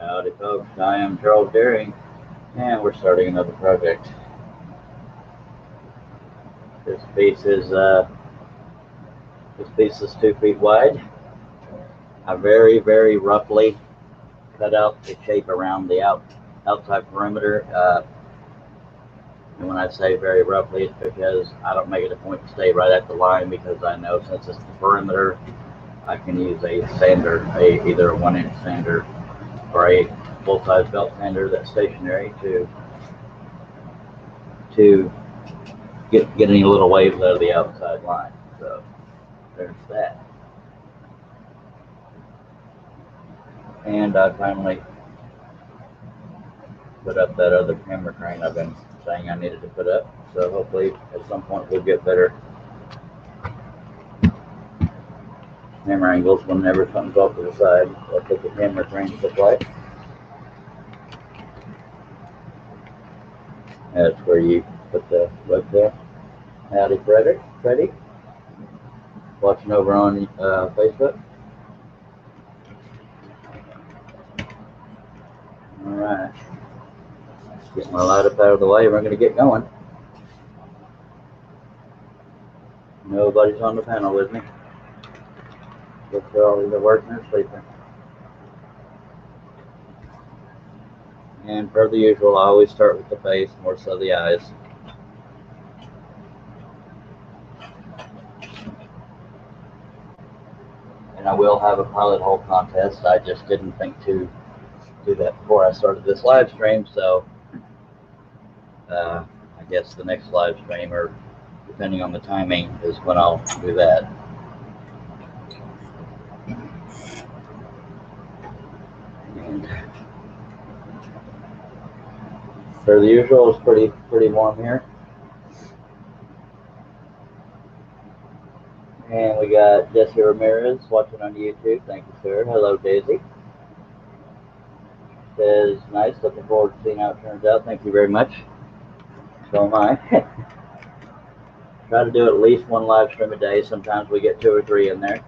Howdy folks, I am Charles Deering, and we're starting another project. This piece is 2 feet wide. I very roughly cut out the shape around the outside perimeter. And when I say very roughly, it's because I don't make it a point to stay right at the line, because I know since it's the perimeter, I can use a sander, either a 1-inch sander or a full-size belt sander that's stationary to get any little waves out of the outside line. So there's that. And I finally put up that other camera crane I've been saying I needed to put up. So hopefully at some point we'll get better camera angles whenever something's off to the side. That's what the camera cranes look like. That's where you put the webcam. Howdy, Freddie. Watching over on Facebook. Alright. Get my light up out of the way. We're going to get going. Nobody's on the panel with me. Looks like all either working or sleeping. And per the usual, I always start with the face, more so the eyes. And I will have a pilot hole contest. I just didn't think to do that before I started this live stream, so I guess the next live stream, or depending on the timing, is when I'll do that. And per the usual, it's pretty warm here. And we got Jesse Ramirez watching on YouTube. Thank you, sir. Hello, Daisy. Says, nice. Looking forward to seeing how it turns out. Thank you very much. So am I. Try to do at least 1 live stream a day. Sometimes we get 2 or 3 in there.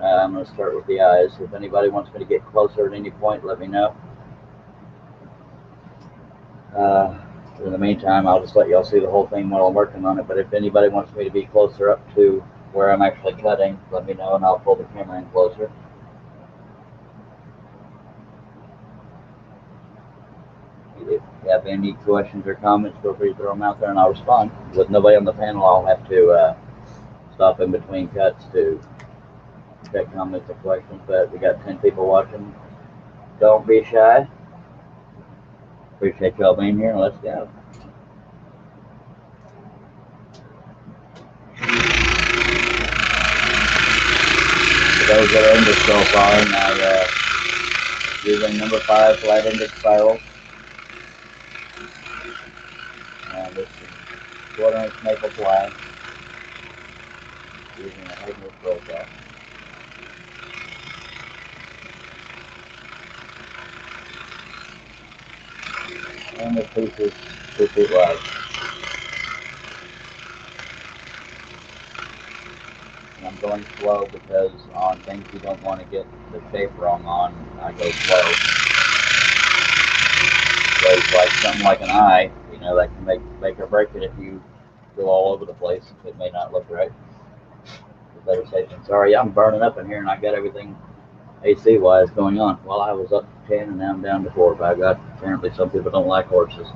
I'm going to start with the eyes. If anybody wants me to get closer at any point, let me know. In the meantime, I'll just let y'all see the whole thing while I'm working on it. But if anybody wants me to be closer up to where I'm actually cutting, let me know and I'll pull the camera in closer. If you have any questions or comments, feel free to throw them out there and I'll respond. With nobody on the panel, I'll have to stop in between cuts to check comments and questions. But we got 10 people watching. Don't be shy. Appreciate y'all being here, and let's go. For those that are into so far, now using number 5 flat-ended spiral. And this is 1/4-inch maple ply using a Hagner's profile. And this piece is 2 feet wide. And I'm going slow because on things you don't want to get the shape wrong on, I go slow. So it's like something like an eye, you know, that can make or break it if you go all over the place. It may not look right. Better safe than sorry. I'm burning up in here and I got everything AC wise going on. Well, I was up to 10 and now I'm down to 4. By God, apparently some people don't like horses.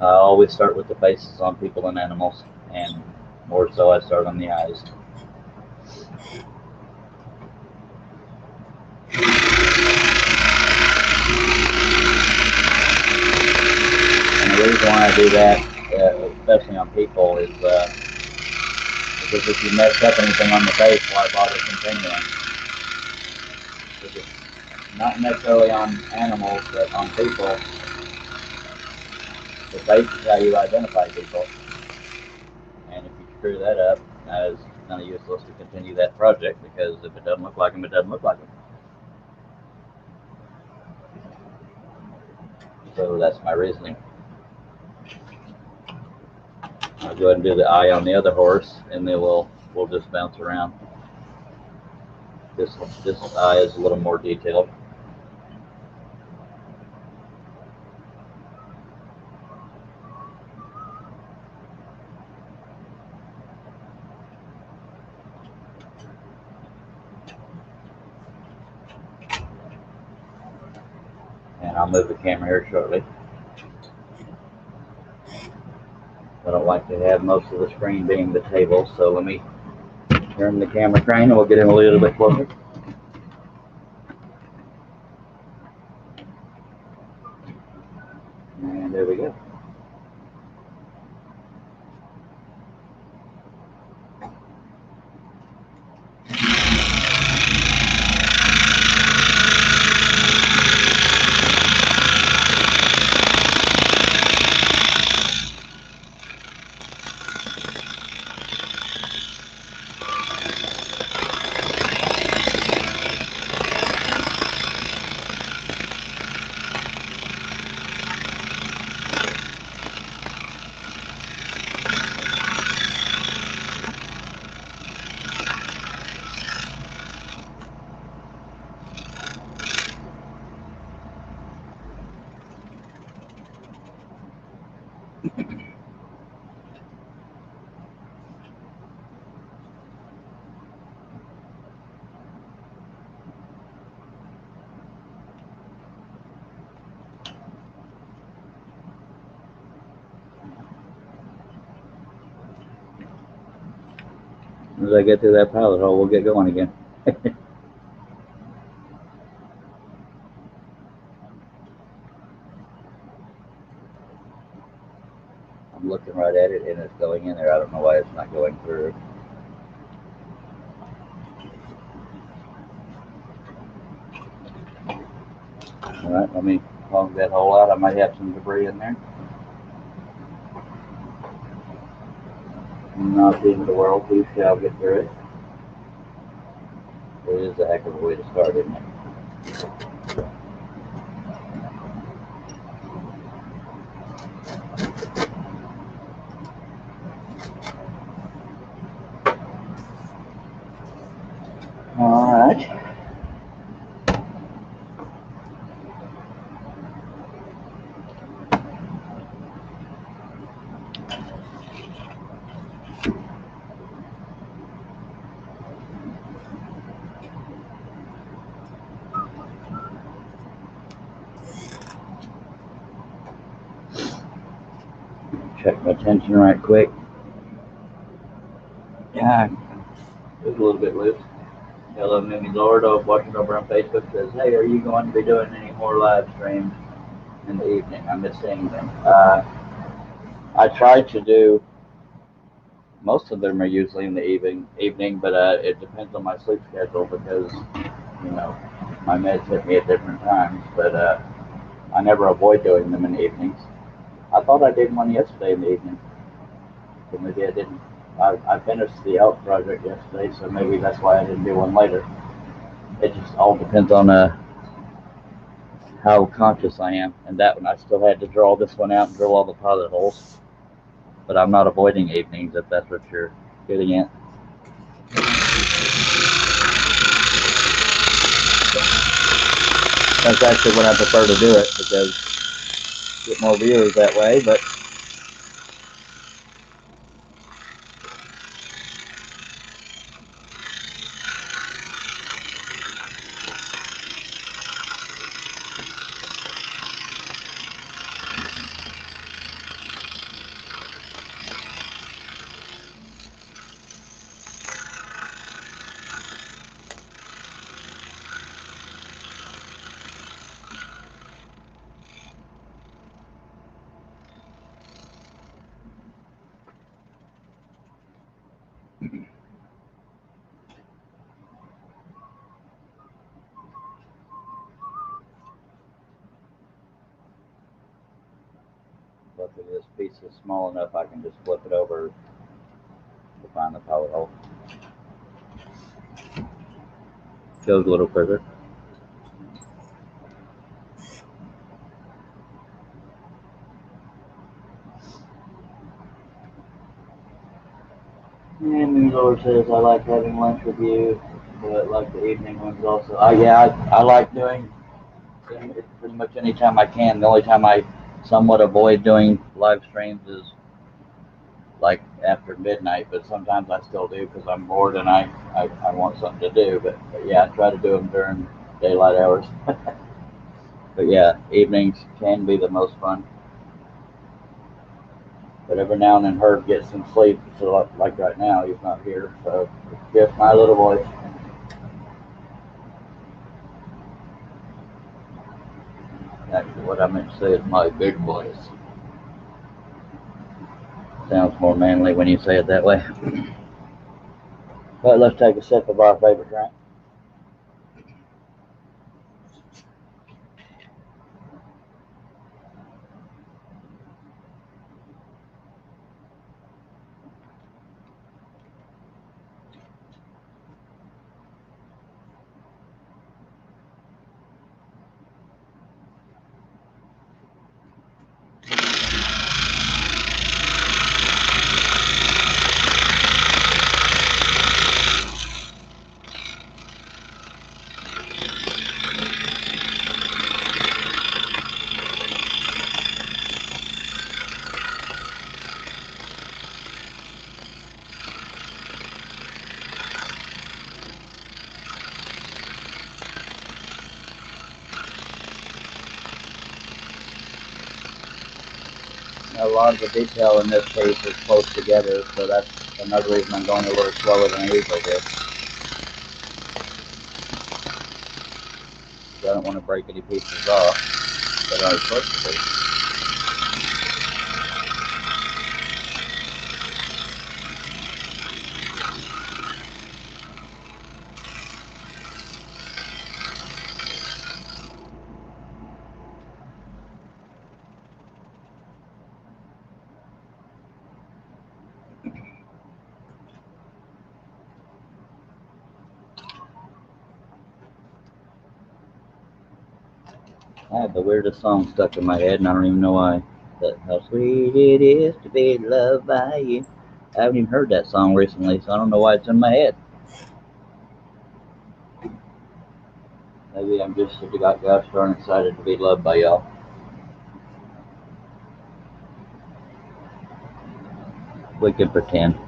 I always start with the faces on people and animals, and more so I start on the eyes. And the reason why I do that, especially on people, is because if you mess up anything on the face, why bother continuing? Because it's not necessarily on animals, but on people. The face is how you identify people. And if you screw that up, it's kind of useless to continue that project, because if it doesn't look like them, it doesn't look like them. So that's my reasoning. I'll go ahead and do the eye on the other horse, and then we'll just bounce around. This eye is a little more detailed. And I'll move the camera here shortly. I don't like to have most of the screen being the table, so let me turn the camera crane and we'll get in a little bit closer. And there we go. As I get through that pilot hole, we'll get going again. I'm looking right at it and it's going in there. I don't know why it's not going through. Alright, let me plug that hole out. I might have some debris in there. Not the end of the world. We shall get through it. It is a heck of a way to start, isn't it? Alright. Check my tension right quick. Yeah, it was a little bit loose. Hello, Mimi Lord of watching over on Facebook says, hey, are you going to be doing any more live streams in the evening? I miss seeing them. I try to do, most of them are usually in the evening, but it depends on my sleep schedule because, you know, my meds hit me at different times, but I never avoid doing them in the evenings. I thought I did one yesterday in the evening, but maybe I didn't. I finished the Elk project yesterday, so maybe that's why I didn't do one later. It just all depends on how conscious I am. And that one, I still had to draw this one out and drill all the pilot holes. But I'm not avoiding evenings, if that's what you're getting at. That's actually when I prefer to do it, because get more viewers that way, but luckily this piece is small enough I can just flip it over to find the pilot hole. Goes a little further. And Moonlord says, I like having lunch with you, but like the evening ones also. I like doing it pretty much any time I can. The only time I somewhat avoid doing live streams is like after midnight, but sometimes I still do because I'm bored and I want something to do. But yeah, I try to do them during daylight hours. But yeah, evenings can be the most fun. But every now and then Herb gets some sleep. So like right now, he's not here. So it's just my little voice. Actually, what I meant to say is my big voice. Sounds more manly when you say it that way. But let's take a sip of our favorite drink. A lot of the detail in this case is close together, so that's another reason I'm going a little slower than I usually do. So I don't want to break any pieces off that aren't supposed to be. I have the weirdest song stuck in my head, and I don't even know why. But how sweet it is to be loved by you. I haven't even heard that song recently, so I don't know why it's in my head. Maybe I'm just gosh darn excited to be loved by y'all. We can pretend.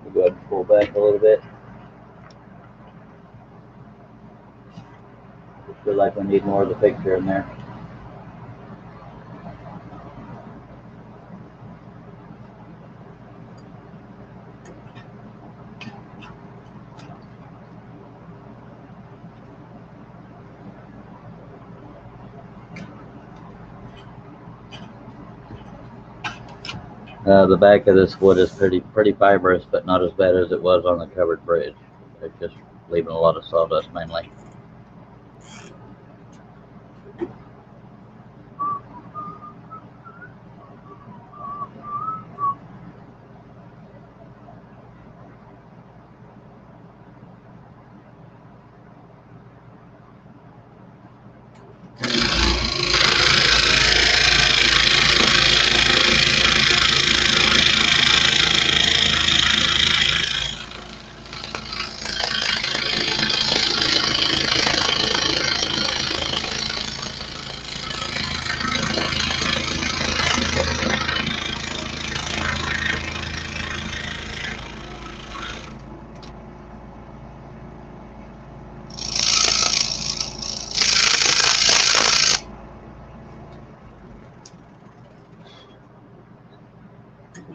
We'll go ahead and pull back a little bit. Just feel like we need more of the picture in there. The back of this wood is pretty fibrous, but not as bad as it was on the covered bridge. It's just leaving a lot of sawdust mainly.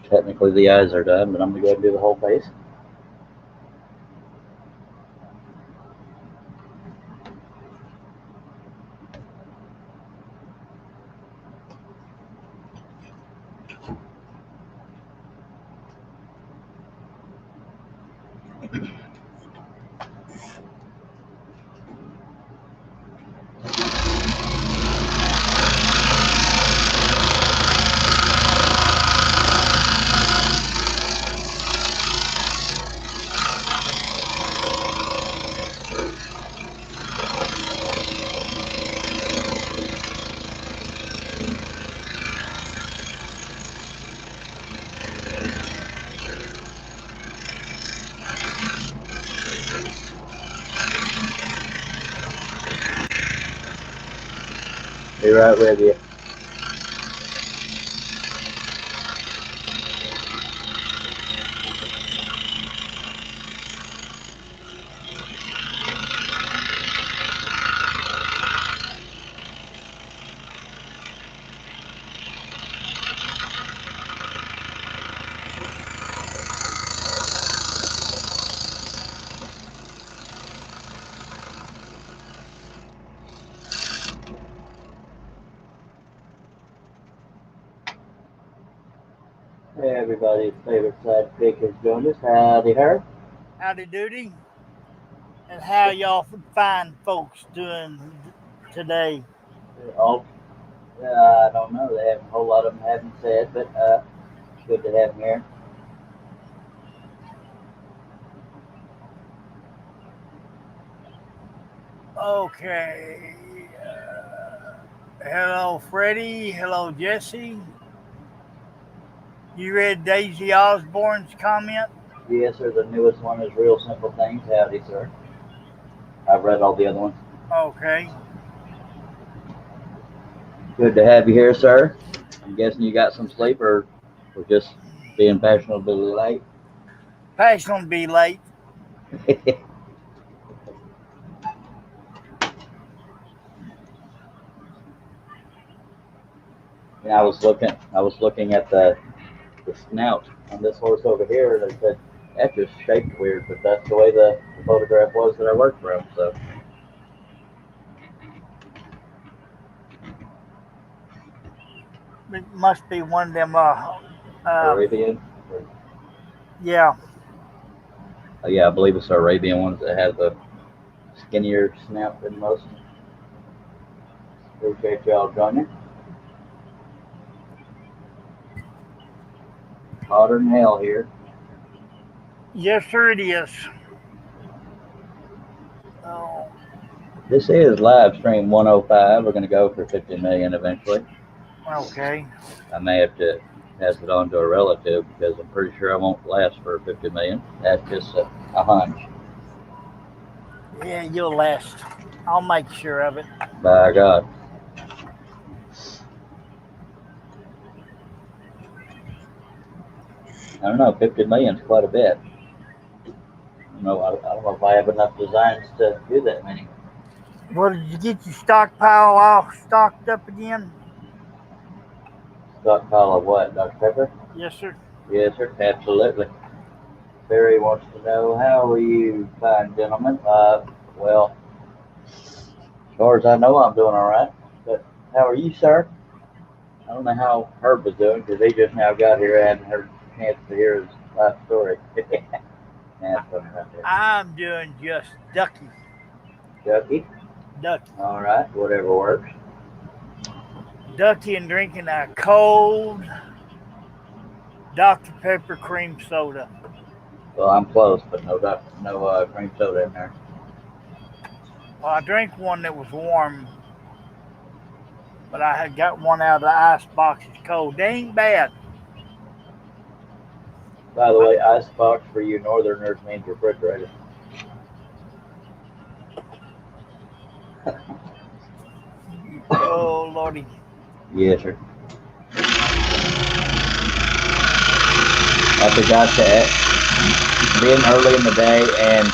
Technically the eyes are done, but I'm going to go ahead and do the whole face. Be right with you. Hey, everybody's favorite sidekick has joined us. Howdy, her. Howdy doody. And how y'all fine folks doing today? All, I don't know. They have a whole lot of them haven't said, but it's good to have them here. Okay. Hello, Freddie. Hello, Jesse. You read Daisy Osborne's comment? Yes, sir. The newest one is Real Simple Things. Howdy, sir. I've read all the other ones. Okay. Good to have you here, sir. I'm guessing you got some sleep, or we're just being fashionably late. Passion be late. Yeah, I was looking at the snout on this horse over here, and I said that just shaped weird, but that's the way the photograph was that I worked from. So It must be one of them. Arabian, Yeah. yeah, I believe it's Arabian ones that have the skinnier snout than most. Appreciate y'all joining. Hotter than hell here. Yes, sir, it is. Oh, This is live stream 105. We're going to go for 50 million eventually. okay. I may have to pass it on to a relative because I'm pretty sure I won't last for 50 million. That's just a hunch. Yeah, you'll last. I'll make sure of it. By God. I don't know, 50 million is quite a bit. I don't know if I have enough designs to do that many. Well, did you get your stockpile all stocked up again? Stockpile of what, Dr. Pepper? Yes, sir. Yes, sir, absolutely. Barry wants to know, how are you, fine gentlemen? Well, as far as I know, I'm doing all right. But how are you, sir? I don't know how Herb was doing because he just now got here. I hadn't had a chance to hear his life story. That's funny right there. I'm doing just ducky. Ducky? Ducky. All right, whatever works. Ducky and drinking a cold Dr. Pepper cream soda. Well, I'm close, but no cream soda in there. Well, I drank one that was warm, but I had got one out of the ice box. It's cold. They ain't bad. By the way, icebox for you northerners means refrigerator. Oh, Lordy. Yes, sir. I forgot to, being early in the day and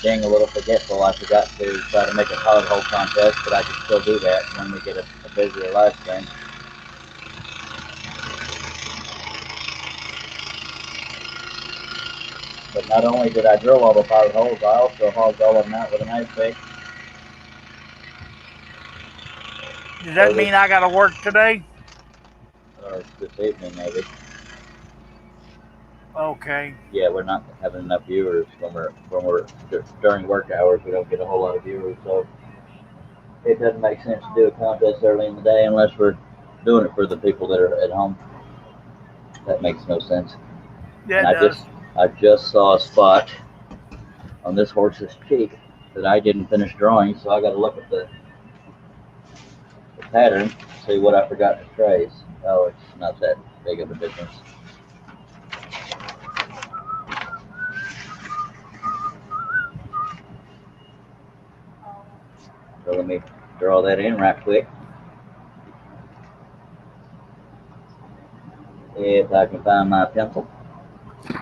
being a little forgetful, I forgot to try to make a pothole contest, but I can still do that when we get a busier live stream. But not only did I drill all the potholes, I also hogged all of them out with an ice pick. Does that mean I got to work today? Or this evening, maybe. Okay. Yeah, we're not having enough viewers when we're during work hours. We don't get a whole lot of viewers, so it doesn't make sense to do a contest early in the day unless we're doing it for the people that are at home. That makes no sense. Yeah, And it does. I just saw a spot on this horse's cheek that I didn't finish drawing, so I got to look at the pattern, see what I forgot to trace. Oh, it's not that big of a difference. So let me draw that in right quick. If I can find my pencil.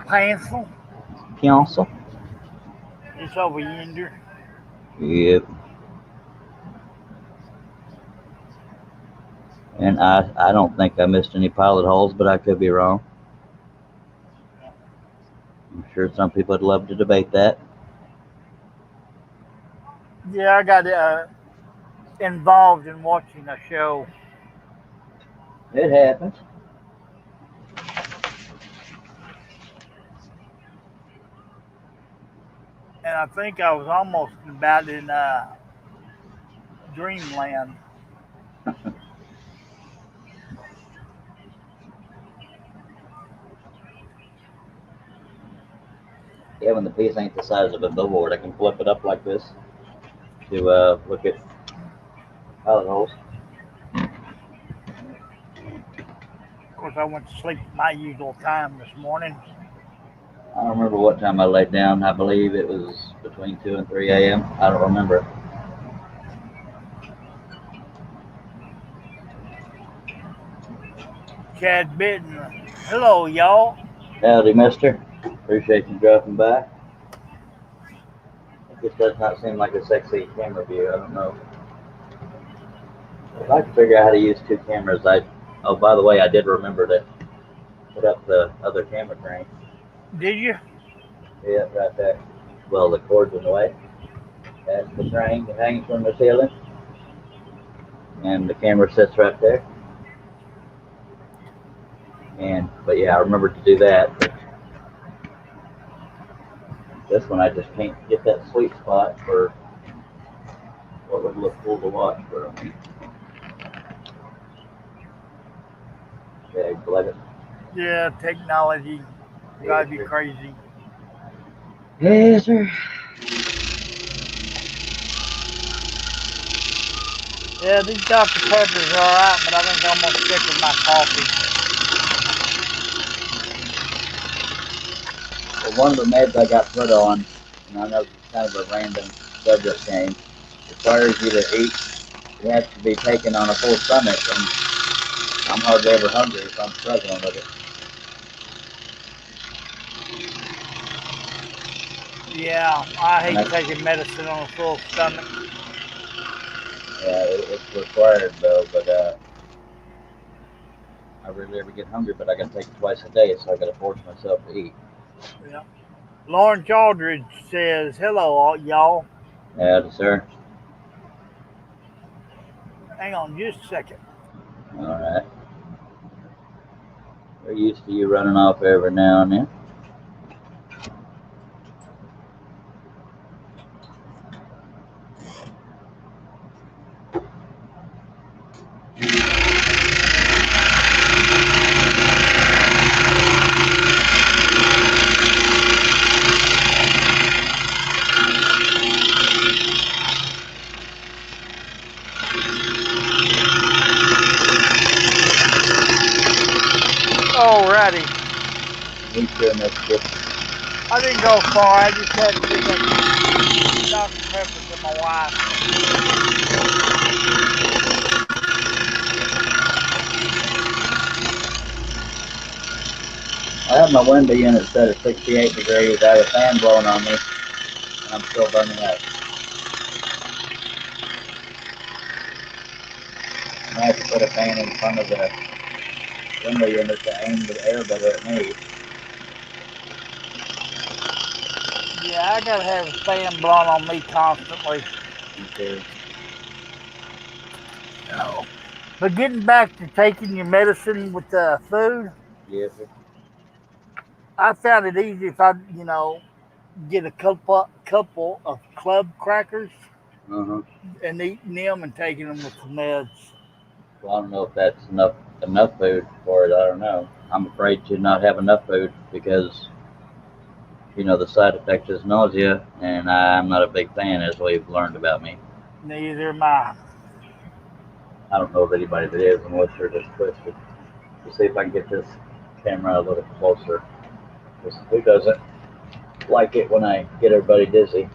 Pencil. Pencil. It's over yonder. Yep. And I don't think I missed any pilot holes, but I could be wrong. I'm sure some people would love to debate that. Yeah, I got involved in watching a show. It happens. And I think I was almost about in Dreamland. Yeah, when the piece ain't the size of a billboard, I can flip it up like this to look at pilot holes. Of course, I went to sleep at my usual time this morning. I don't remember what time I laid down. I believe it was between 2 and 3 a.m. I don't remember. Chad Bitten. Hello, y'all. Howdy, mister. Appreciate you dropping by. This does not seem like a sexy camera view. I don't know. If I could figure out how to use two cameras, oh, by the way, I did remember to put up the other camera frame. Did you? Yeah, right there. Well, the cord's in the way. That's the frame that hangs from the ceiling. And the camera sits right there. But yeah, I remembered to do that. But this one, I just can't get that sweet spot for what would look cool to watch for me. Okay, believe it. Yeah, technology drives you crazy. Yes, sir. Yeah, these Dr. Peppers are alright, but I think I'm gonna stick with my coffee. Well, one of the meds I got put on, and I know it's kind of a random subject change, requires you to eat. It has to be taken on a full stomach, and I'm hardly ever hungry if I'm struggling with it. Yeah, I hate taking medicine on a full stomach. Yeah, it's required though, but I rarely ever get hungry, but I gotta take it twice a day, so I gotta force myself to eat. Yeah. Lawrence Aldridge says, hello, y'all. Yeah, sir. Hang on just a second. Alright. We're used to you running off every now and then. Alrighty. Me too, mister. I didn't go far. I just had to get that Dr. Pepper to my wife. I have my window unit set at 68 degrees. I have a fan blowing on me, and I'm still burning up. I have to put a fan in front of the window unit to aim the air better at me. Yeah, I gotta have a fan blowing on me constantly. Okay. Oh. But getting back to taking your medicine with the food, Yes, sir. I found it easy if I, get a couple of club crackers Uh-huh. and eating them and taking them with the meds. Well, I don't know if that's enough food for it. I don't know. I'm afraid to not have enough food because the side effect is nausea, and I'm not a big fan, as we've learned about me. Neither am I. I don't know of anybody that is, unless they're just twisted. Let's see if I can get this camera a little closer. 'Cause who doesn't like it when I get everybody dizzy?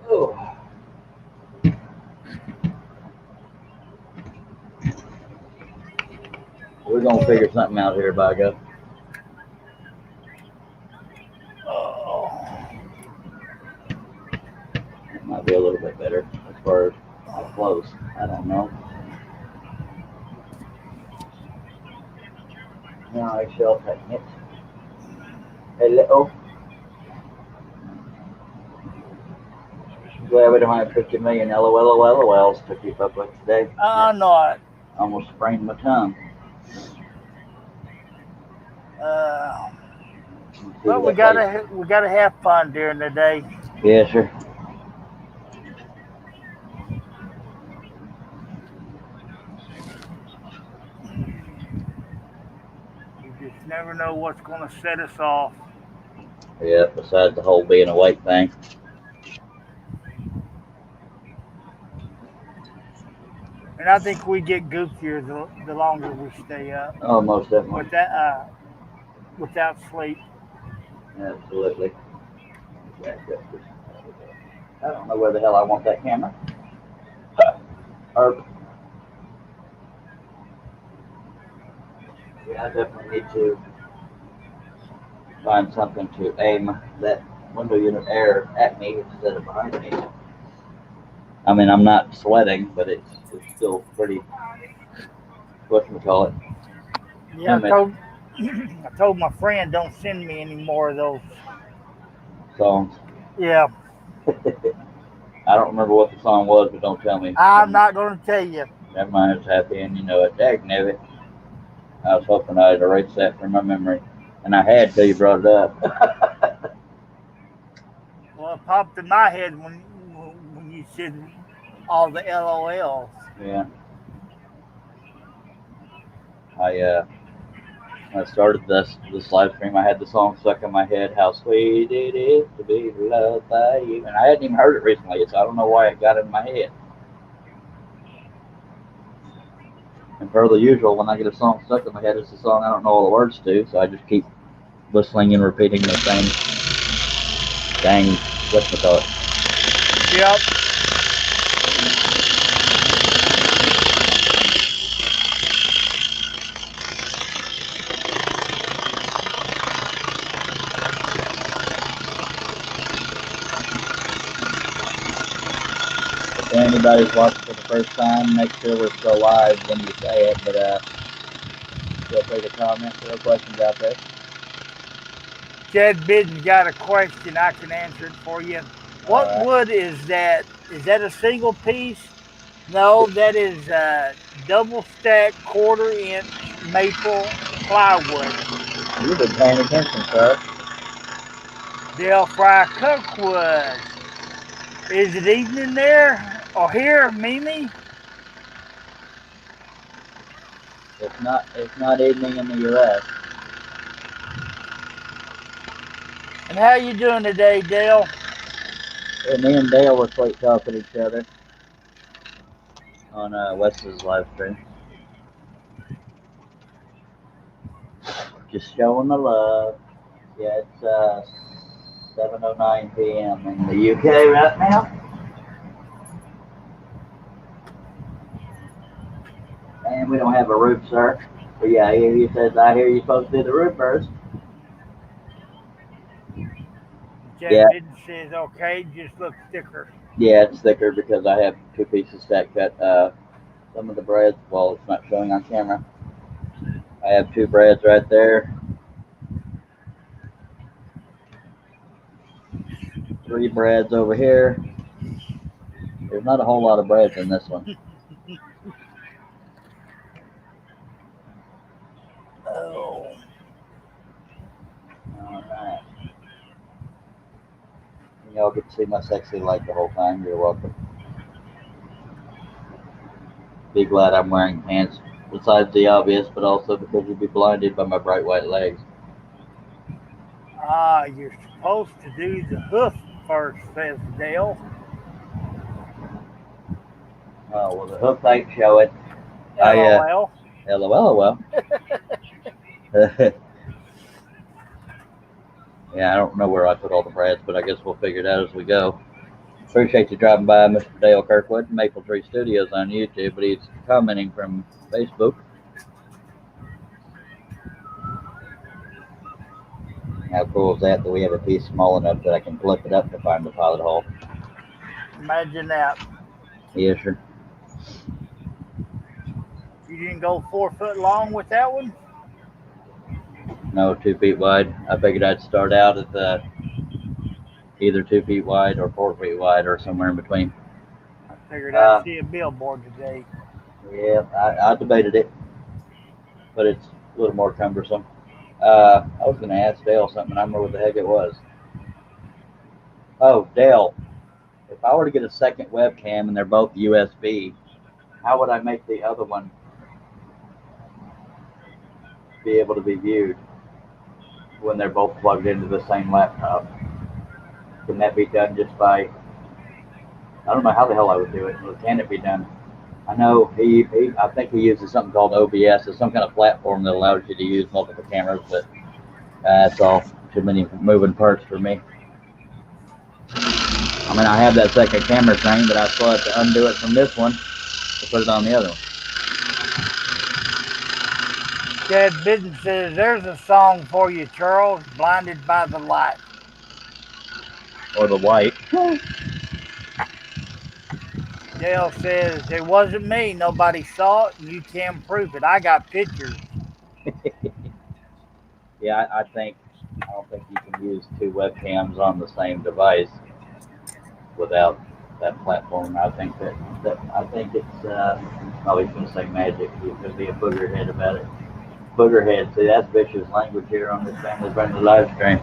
Oh, we're gonna figure something out here, by God. Oh, It might be a little bit better as far as how close. I don't know. No, I shall take it. Hello. Glad we don't have 50 million LOLs to keep up with today. I'm not. Almost sprained my tongue. Uh, Let's see but we that light. gotta have fun during the day. Yes, sir. You just never know what's gonna set us off. Yeah, besides the whole being awake thing. And I think we get goofier the longer we stay up Oh, most definitely. with that without sleep. Absolutely. I don't know where the hell I want that camera. Or, yeah, I definitely need to find something to aim that window unit air at me instead of behind me. I mean, I'm not sweating, but it's still pretty, whatchamacallit, Yeah, humid. I told my friend don't send me any more of those. Songs. Yeah, I don't remember what the song was, but don't tell me. I'm not gonna tell you. Never mind, it's happy and you know it. Dag nabbit. I was hoping I'd erase that from my memory. And I had till you brought it up. Well, it popped in my head when you said all the LOLs. Yeah. When I started this live stream, I had the song stuck in my head, How Sweet It Is to Be Loved by You. And I hadn't even heard it recently, so I don't know why it got in my head. And per the usual, when I get a song stuck in my head, it's a song I don't know all the words to, so I just keep whistling and repeating the same dang whatchamacallit. Yep. If anybody's watching for the first time, make sure we're still live when you say it, but feel free to comment, throw questions out there. Chad Bidden's got a question. I can answer it for you. What All right. wood is that? Is that a single piece? No, that is double stacked 1/4 inch maple plywood. You've been paying attention, sir. They'll fry cookwood. Is it evening there or here, Mimi? It's not evening in the U.S. And how you doing today, Dale? And me and Dale were quite talking to each other on Wes's live stream. Just showing the love. Yeah, it's 7:09 p.m. in the UK right now. And we don't have a roof, sir. But yeah, he says, I hear you're supposed to do the roof first. Chad Yeah. Bidden says, okay, just looks thicker. Yeah, it's thicker because I have 2 pieces stack cut. Some of the breads, well, it's not showing on camera. I have 2 breads right there. 3 breads over here. There's not a whole lot of breads in this one. Oh. Y'all get to see my sexy light the whole time. You're welcome. Be glad I'm wearing pants besides the obvious, but also because you'd be blinded by my bright white legs. You're supposed to do the hoof first, says Dale. Oh, well, the hoof ain't show it. LOL. LOL, well. Yeah, I don't know where I put all the brads, but I guess we'll figure it out as we go. Appreciate you dropping by, Mr. Dale Kirkwood, Maple Tree Studios on YouTube, but he's commenting from Facebook. How cool is that we have a piece small enough that I can flip it up to find the pilot hole? Imagine that. Yes, sir. You didn't go 4 foot long with that one? No, 2 feet wide. I figured I'd start out at either 2 feet wide or 4 feet wide or somewhere in between. I figured I'd see a billboard today. Yeah, I debated it, but it's a little more cumbersome. I was going to ask Dale something. I don't know what the heck it was. Oh, Dale, if I were to get a second webcam and they're both USB, how would I make the other one be able to be viewed when they're both plugged into the same laptop? Can that be done just by, I don't know how the hell I would do it, but can it be done? I know I think he uses something called OBS. It's some kind of platform that allows you to use multiple cameras, but that's all too many moving parts for me. I mean, I have that second camera thing, but I still have to undo it from this one to put it on the other one. Chad Bidden says, there's a song for you, Charles, Blinded by the Light. Or the white. Dale says, it wasn't me. Nobody saw it, and you can prove it. I got pictures. Yeah, I don't think you can use 2 webcams on the same device without that platform. I think it's probably going to say magic. He's going to be a boogerhead about it. Boogerhead. See, that's vicious language here on this family friendly live stream.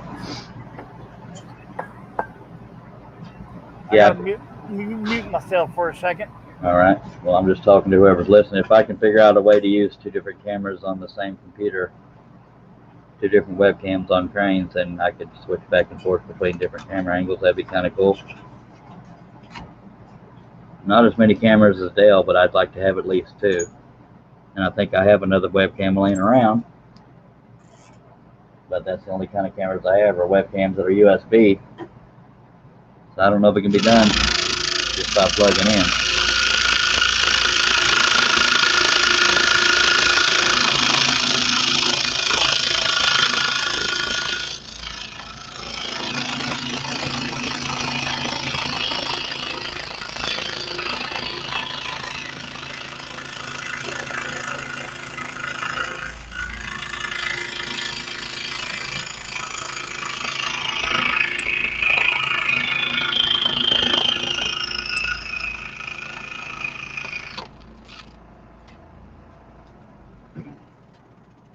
Yeah. I gotta mute myself for a second. All right. Well, I'm just talking to whoever's listening. If I can figure out a way to use 2 different cameras on the same computer, 2 different webcams on cranes, and I could switch back and forth between different camera angles, that'd be kind of cool. Not as many cameras as Dale, but I'd like to have at least 2. And I think I have another webcam laying around, but that's the only kind of cameras I have are webcams that are USB. So I don't know if it can be done just by plugging in.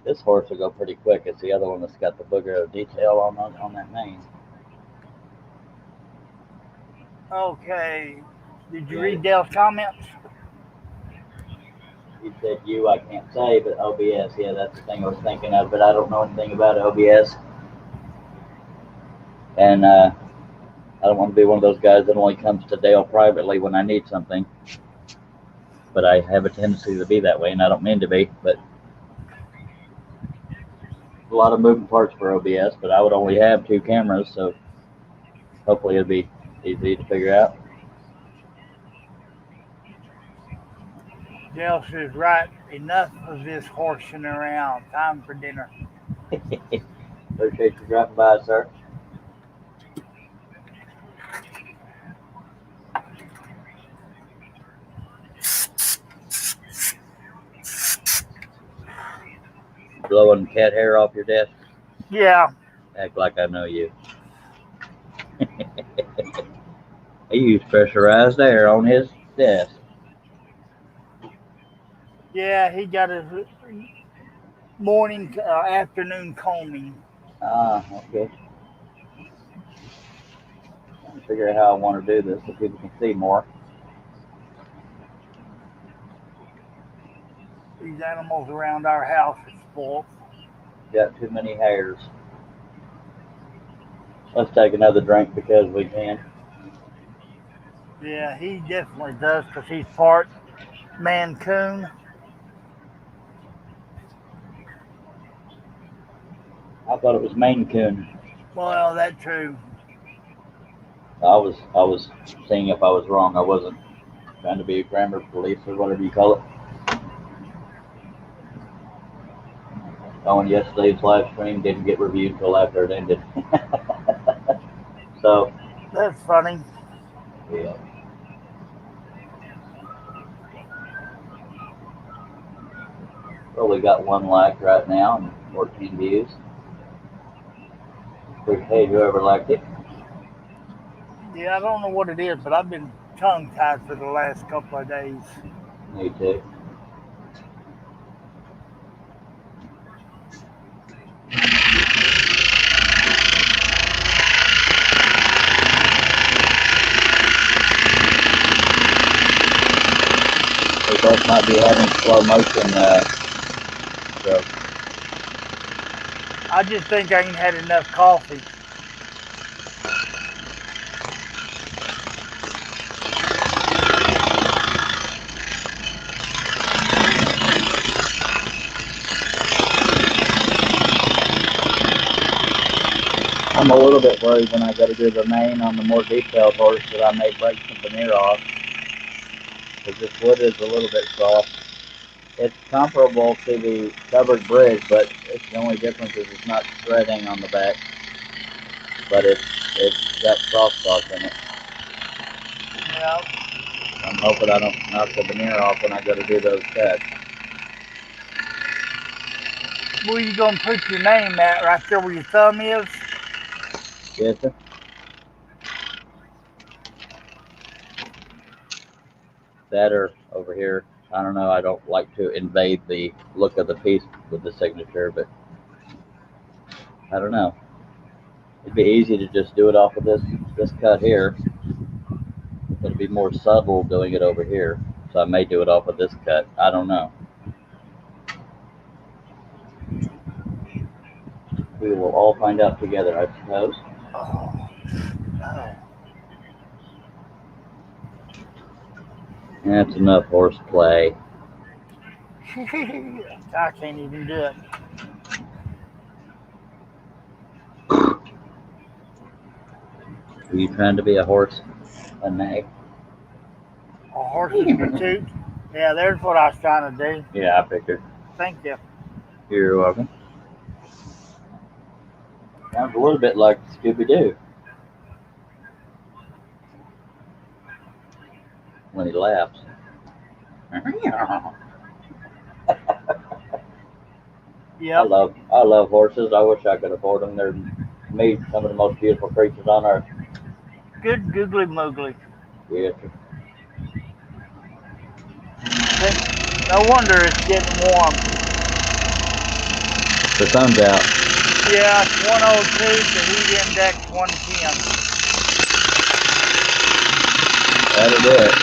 This horse will go pretty quick. It's the other one that's got the booger of detail on that mane. Okay. Did you read Dale's comments? You said I can't say, but OBS, yeah, that's the thing I was thinking of, but I don't know anything about OBS. And I don't want to be one of those guys that only comes to Dale privately when I need something. But I have a tendency to be that way, and I don't mean to be, but a lot of moving parts for OBS, but I would only have 2 cameras, so hopefully it'll be easy to figure out. Dale says, right, enough of this horsing around. Time for dinner. Appreciate you dropping by, sir. Blowing cat hair off your desk? Yeah. Act like I know you. He used pressurized air on his desk. Yeah, he got his morning, afternoon combing. Ah, okay. trying to figure out how I want to do this so people can see more. These animals around our house are spoiled. Got too many hairs. Let's take another drink because we can. Yeah, he definitely does because he's part Mancoon. I thought it was Maine Coon. Well, that's true. I was seeing if I was wrong. I wasn't trying to be a grammar police or whatever you call it. On yesterday's live stream didn't get reviewed until after it ended. So That's funny. yeah. Well, we got 1 like right now and 14 views. Appreciate whoever liked it. Yeah, I don't know what it is, but I've been tongue tied for the last couple of days. Me too. We both might be having slow motion. So I just think I ain't had enough coffee. I'm a little bit worried when I go to do the mane on the more detailed horse that I may break some veneer off, because this wood is a little bit soft. It's comparable to the covered bridge, but it's the only difference is it's not shredding on the back, but it's got soft spots in it. Yeah. I'm hoping I don't knock the veneer off when I go to do those cuts. Where you gonna put your name at? Right there where your thumb is? Yes, sir. That or over here. I don't know. I don't like to invade the look of the piece with the signature, but I don't know. It'd be easy to just do it off of this cut here. It'd be more subtle doing it over here. So I may do it off of this cut. I don't know. We will all find out together, I suppose. Oh. That's enough horseplay. I can't even do it. Are you trying to be a horse? A nag? A horse's pursuit. Yeah, there's what I was trying to do. Yeah, I figured. Thank you. You're welcome. Sounds a little bit like Scooby-Doo when he laughs. Yep. I love horses. I wish I could afford them. They're to me some of the most beautiful creatures on earth. Good googly moogly. Yes. No wonder it's getting warm. The sun's out. Yeah, it's 102, the heat index 110. That'll do it.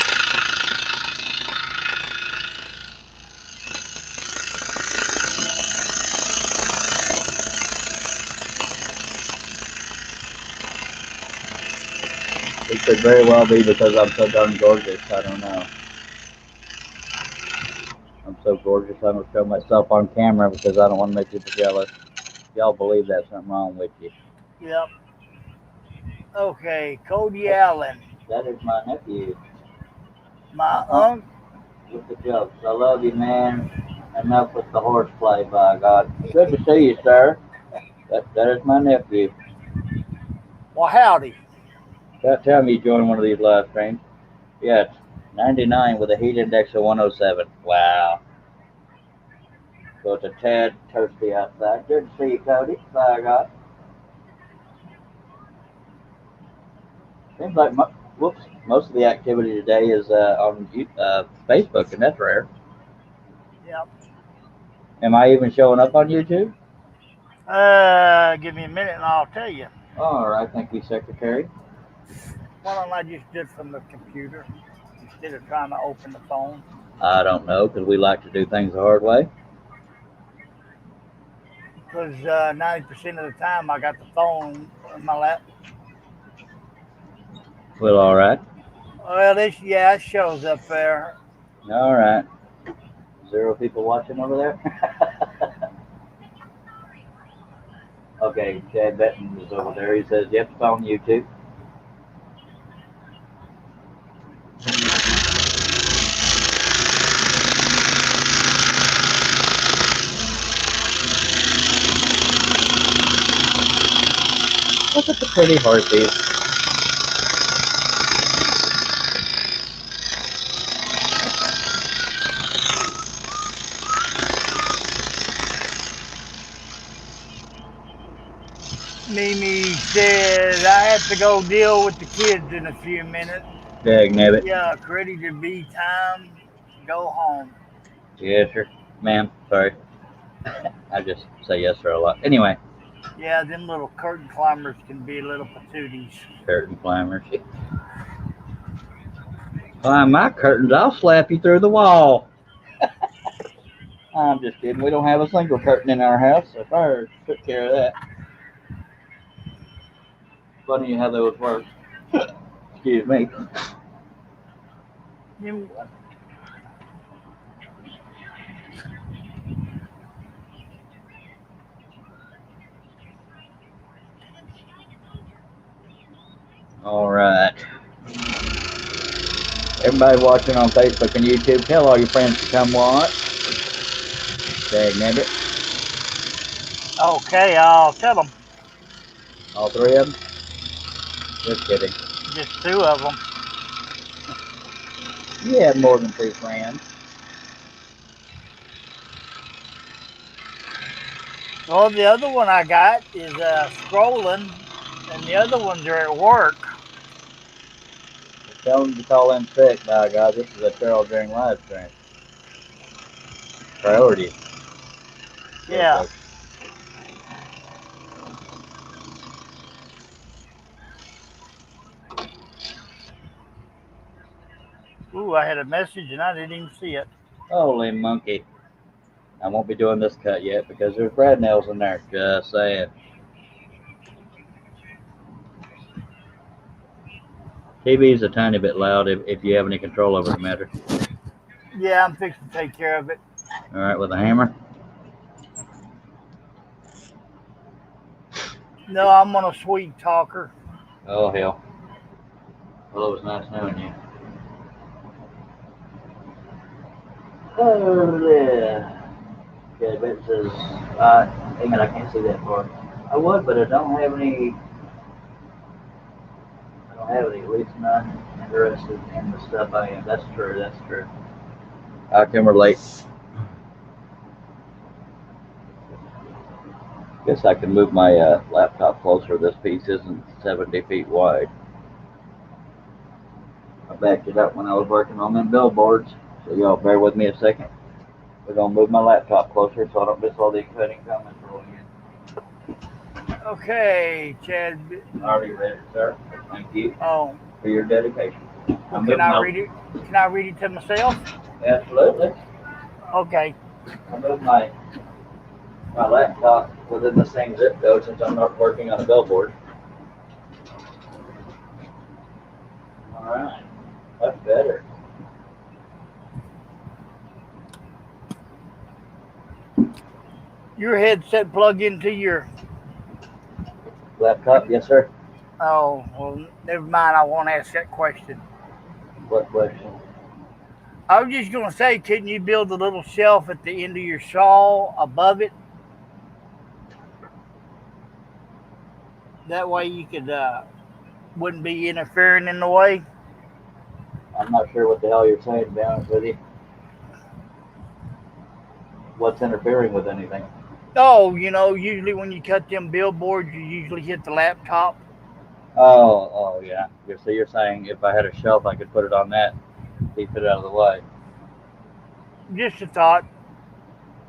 It could very well be because I'm so darn gorgeous. I don't know. I'm so gorgeous I don't show myself on camera because I don't want to make people jealous. If y'all believe that, something wrong with you. Yep. Okay, Cody Allen. That is my nephew. My uncle. With the jokes. I love you, man. Enough with the horseplay, by God. Good to see you, sir. That is my nephew. Well, howdy. Tell me you joined one of these live streams. Yeah, it's 99 with a heat index of 107. Wow. So it's a tad toasty outside. Good to see you, Cody. By God. Seems like most of the activity today is on Facebook, and that's rare. Yep. Am I even showing up on YouTube? Give me a minute and I'll tell you. All right, thank you, Secretary. Why don't I just do it from the computer instead of trying to open the phone? I don't know, because we like to do things the hard way. Because 90% of the time I got the phone in my lap. Well, all right. Well, it shows up there. All right. 0 people watching over there. Okay, Chad Benton is over there. He says, yep, it's on YouTube. Look at the pretty heartbeat. Mimi says I have to go deal with the kids in a few minutes. Dag nabbit. Yeah, it's ready to be time to go home. Yes, sir. Ma'am, sorry. I just say yes sir a lot. Anyway, Yeah, them little curtain climbers can be little patooties. curtain climbers. Climb my curtains, I'll slap you through the wall. I'm just kidding. We don't have a single curtain in our house, so fire took care of that. Funny how those work. Excuse me. You- All right. Everybody watching on Facebook and YouTube, tell all your friends to come watch. Dag nabbit. Okay, I'll tell them. All 3 of them? Just kidding. Just 2 of them. You have more than 2 friends. Well, the other one I got is scrolling, and the other ones are at work. Tell them to call in sick, by God. This is a Carol during live stream. Priorities. Yeah. Ooh, I had a message and I didn't even see it. Holy monkey. I won't be doing this cut yet because there's brad nails in there. Just saying. TV's a tiny bit loud if you have any control over the matter. Yeah, I'm fixing to take care of it. All right, with a hammer. No, I'm on a sweet talker. Oh, hell. Well, it was nice knowing you. Oh, yeah. Okay, but it says, dang it, I can't see that far. I would, but I don't have any, at least not interested in the stuff I am. That's true, that's true. I can relate. Guess I can move my laptop closer. This piece isn't 70 feet wide. I backed it up when I was working on them billboards, so y'all bear with me a second. We're gonna move my laptop closer so I don't miss all these cutting comments rolling in. Okay, Chad. I already read it, sir. Thank you Oh, for your dedication. well, can I read it? Can I read it to myself? Absolutely. Okay. I moved my laptop within the same zip code since I'm not working on a billboard. All right, that's better. Your headset plug into your. Laptop, yes, sir. Oh, well, never mind. I won't ask that question. What question? I was just gonna say, couldn't you build a little shelf at the end of your saw above it? That way you could wouldn't be interfering in the way. I'm not sure what the hell you're saying, to be honest with you. What's interfering with anything? Oh, usually when you cut them billboards, you usually hit the laptop. Oh, yeah. So you're saying if I had a shelf, I could put it on that, keep it out of the way. Just a thought.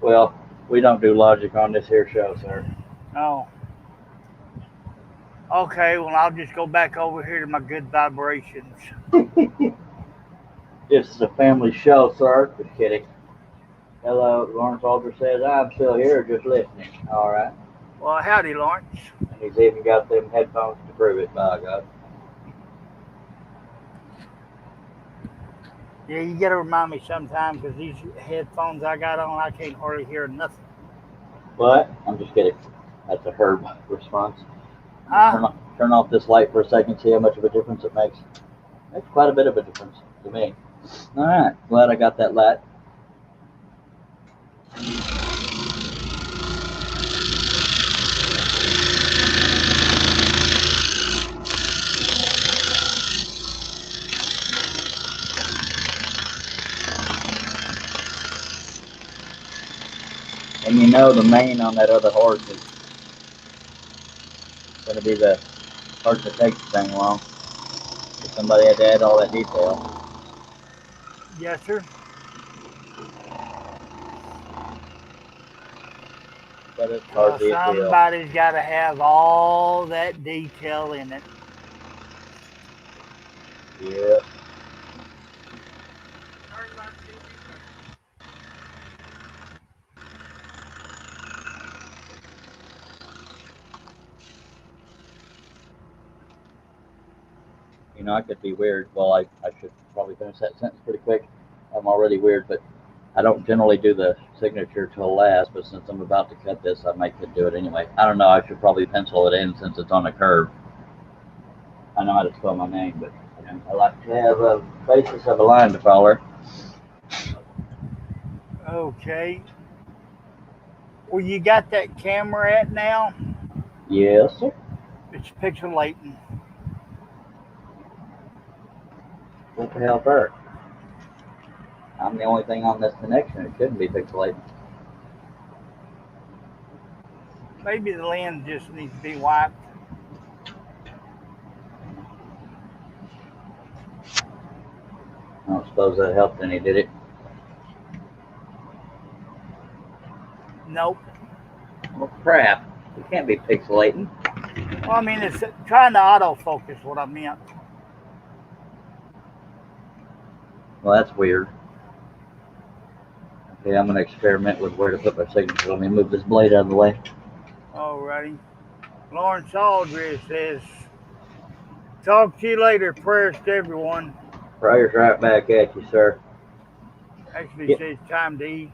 Well, we don't do logic on this here show, sir. Oh. Okay, well, I'll just go back over here to my good vibrations. This is a family show, sir. Just kidding. Hello, Lawrence Alder says, I'm still here, just listening. All right. Well, howdy, Lawrence. And he's even got them headphones to prove it, by God. Yeah, you gotta remind me sometime because these headphones I got on, I can't hardly hear nothing. What? I'm just kidding. That's a Herb response. Huh? Turn off this light for a second, see how much of a difference it makes. Makes quite a bit of a difference to me. All right, glad I got that light. And you know the mane on that other horse is going to be the part that takes the thing along. If somebody had to add all that detail. Yes, sir. But it's hardly a deal. Somebody's got to have all that detail in it. Yeah. You know, I could be weird. Well, I should probably finish that sentence pretty quick. I'm already weird, but I don't generally do the signature till last, but since I'm about to cut this, I might could do it anyway. I don't know. I should probably pencil it in since it's on a curve. I know how to spell my name, but I like to have a basis of a line to follow. Okay. Well, you got that camera at now? Yes, sir. It's pixelating. What the hell, Bert? I'm the only thing on this connection. It shouldn't be pixelated. Maybe the lens just needs to be wiped. I don't suppose that helped any, did it? Nope. Well, crap. It can't be pixelating. Well, I mean, it's trying to autofocus what I meant. Well, that's weird. Okay, I'm going to experiment with where to put my signature. Let me move this blade out of the way. Alrighty. Lawrence Aldridge says, talk to you later. Prayers to everyone. Prayers right back at you, sir. Actually, Yep. says time to eat.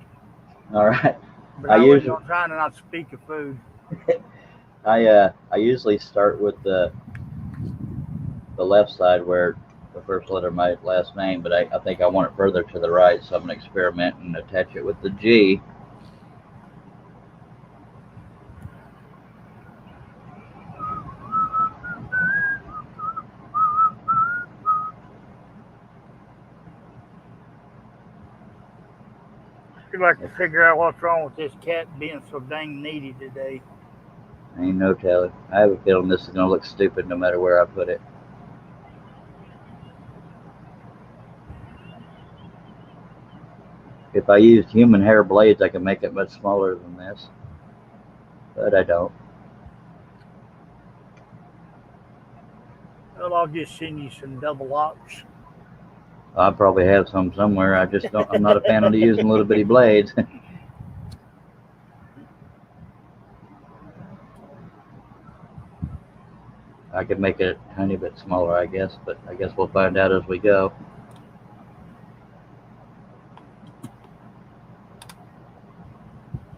All right. But I was going to try to not speak of food. I usually start with the left side where the first letter of my last name, but I think I want it further to the right, so I'm going to experiment and attach it with the G. I'd like to figure out what's wrong with this cat being so dang needy today. Ain't no telling. I have a feeling this is going to look stupid no matter where I put it. If I used human hair blades, I could make it much smaller than this, but I don't. Well, I'll just send you some double locks. I probably have some somewhere. I just don't. I'm not a fan of using little bitty blades. I could make it a tiny bit smaller, I guess, but I guess we'll find out as we go.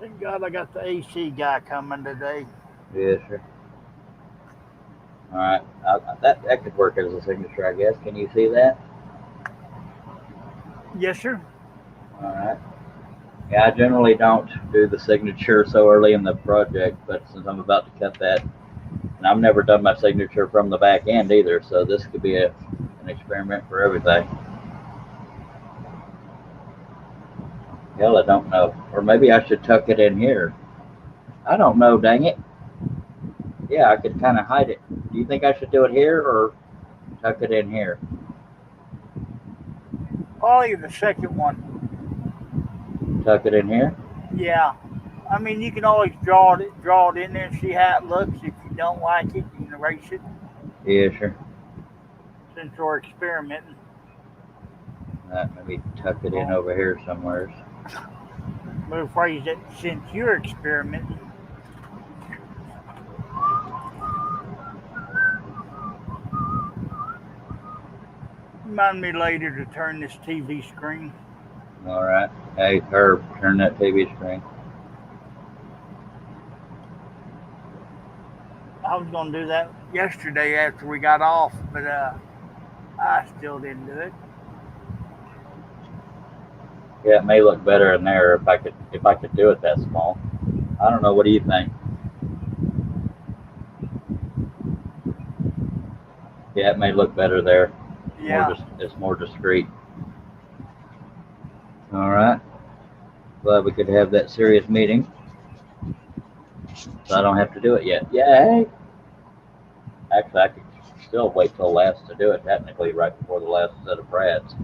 Thank God I got the AC guy coming today. Yeah, sure. All right, that could work as a signature, I guess. Can you see that? Yes, sir. All right. Yeah, I generally don't do the signature so early in the project, but since I'm about to cut that, and I've never done my signature from the back end either, so this could be an experiment for everything. Hell, I don't know. Or maybe I should tuck it in here. I don't know, dang it. Yeah, I could kind of hide it. Do you think I should do it here or tuck it in here? Probably the second one. Tuck it in here? Yeah. I mean, you can always draw it in there and see how it looks. If you don't like it, you can erase it Yeah, sure. since we're experimenting. Maybe tuck it in over here somewhere. We'll phrase it since you're experimenting. Remind me later to turn this TV screen. All right. Hey, Herb, turn that TV screen. I was gonna do that yesterday after we got off, but I still didn't do it. Yeah, it may look better in there if I could do it that small. I don't know. What do you think? Yeah, it may look better there. Yeah. It's more discreet. All right. Glad we could have that serious meeting. So I don't have to do it yet. Yay! Actually, I could still wait till last to do it, technically, right before the last set of brads.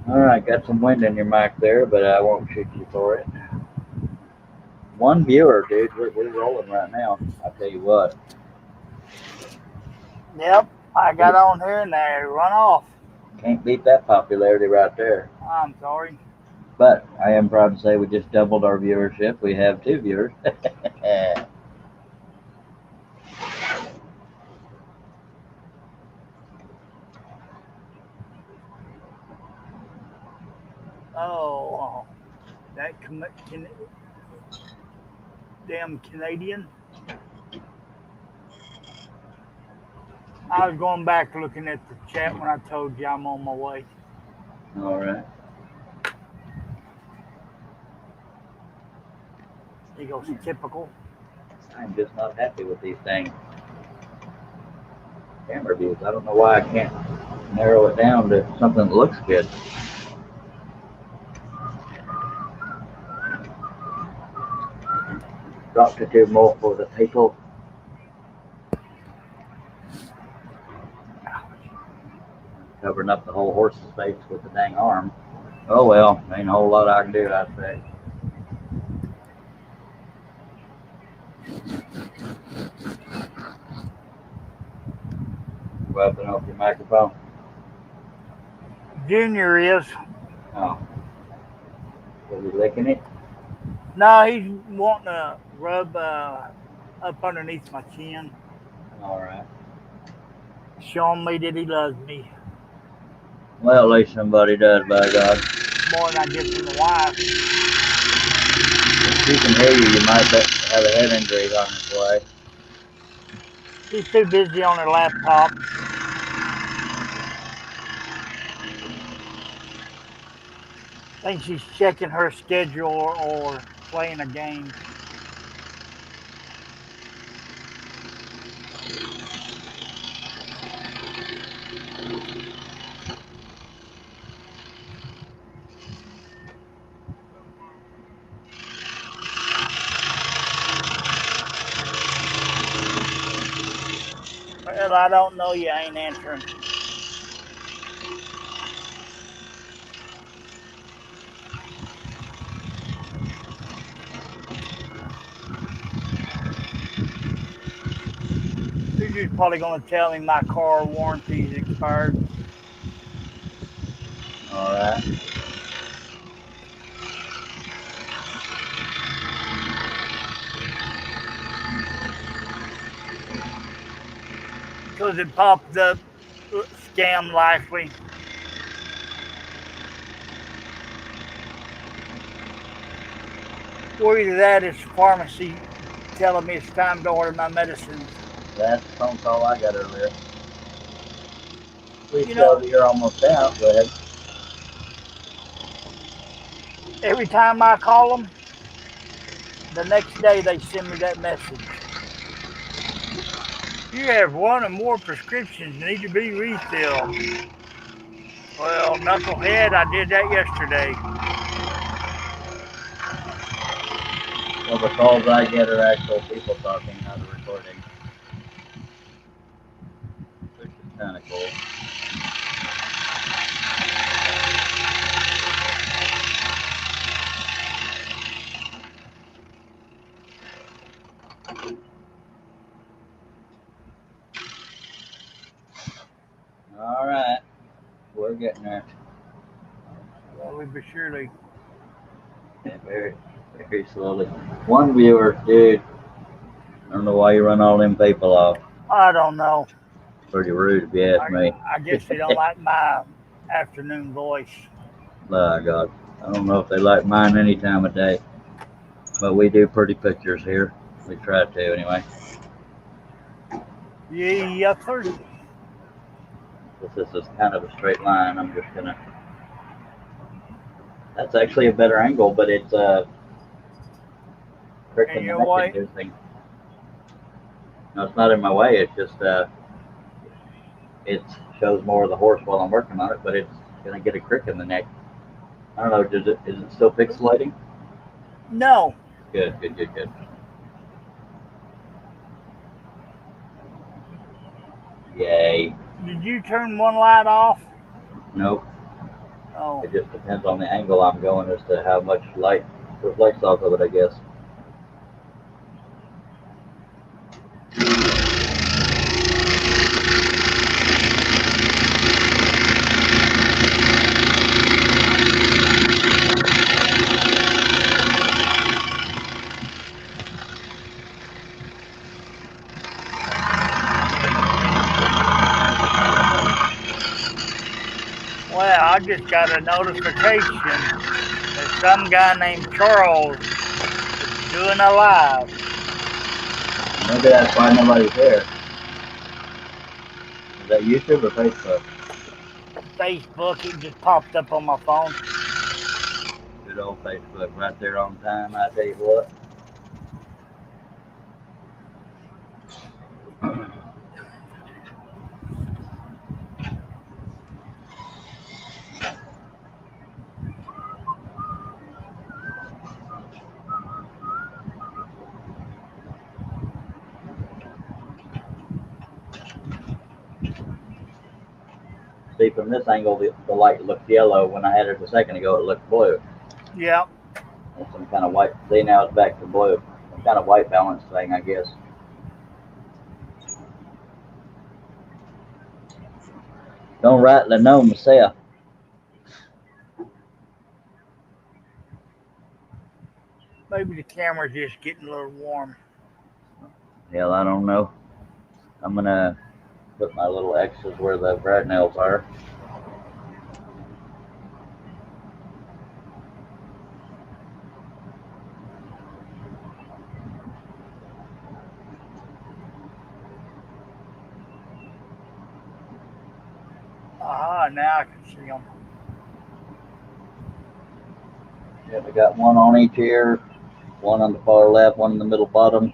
All right, got some wind in your mic there, but I won't shoot you for it. One viewer, dude. We're rolling right now. I'll tell you what. Yep. I got on here and they run off. Can't beat that popularity right there. I'm sorry. But I am proud to say we just doubled our viewership. We have 2 viewers. Oh, that damn Canadian. I was going back looking at the chat when I told you I'm on my way. All right. He goes, typical. I'm just not happy with these things. Camera views. I don't know why I can't narrow it down to something that looks good. Dropped to 2 more for the people. Covering up the whole horse's face with the dang arm. Oh well, ain't a whole lot I can do, I'd say. Wiping off your microphone. Junior is. Oh. Was he licking it? No, he's wanting to rub up underneath my chin. All right. Showing me that he loves me. Well, at least somebody does, by God. More than I get from the wife. If she can hear you, you might have a head injury on its way. She's too busy on her laptop. I think she's checking her schedule or playing a game. Well, I don't know. You ain't answering. You're probably going to tell me my car warranty is expired. All right. Because it popped up, scam likely. Or either that is pharmacy telling me it's time to order my medicines. That's the phone call I got earlier. Please tell that you're almost out. Go ahead. Every time I call them, the next day they send me that message. You have 1 or more prescriptions need to be refilled. Well, knucklehead, I did that yesterday. Well, the calls I get are actual people talking, not a recording. Which is kind of cool. getting there. Slowly but surely. Yeah, very, very slowly. One viewer, dude. I don't know why you run all them people off. I don't know. Pretty rude, if you ask me. I guess they don't like my afternoon voice. Oh, God. I don't know if they like mine any time of day. But we do pretty pictures here. We try to, anyway. Yes, sir. This is kind of a straight line. I'm just going to... That's actually a better angle, but it's freaking In your way? inducing. No, it's not in my way. It's just it shows more of the horse while I'm working on it, but it's gonna get a crick in the neck. I don't know. Is it still pixelating? No. Good. Yay. Did you turn one light off? Nope. Oh. It just depends on the angle I'm going as to how much light reflects off of it, I guess. Well, I just got a notification that some guy named Charles is doing a live. Maybe that's why nobody's there. Is that YouTube or Facebook? Facebook, it just popped up on my phone. Good old Facebook, right there on time. I tell you what. See, from this angle, the light looked yellow. When I had it a second ago, it looked blue. Yep. There's some kind of white. See, now it's back to blue. Some kind of white balance thing, I guess. Don't rightly know myself. Maybe the camera's just getting a little warm. Hell, I don't know. I'm gonna put my little X's where the brad nails are. Aha, now I can see them. Yeah, we got one on each ear, one on the far left, one in the middle bottom,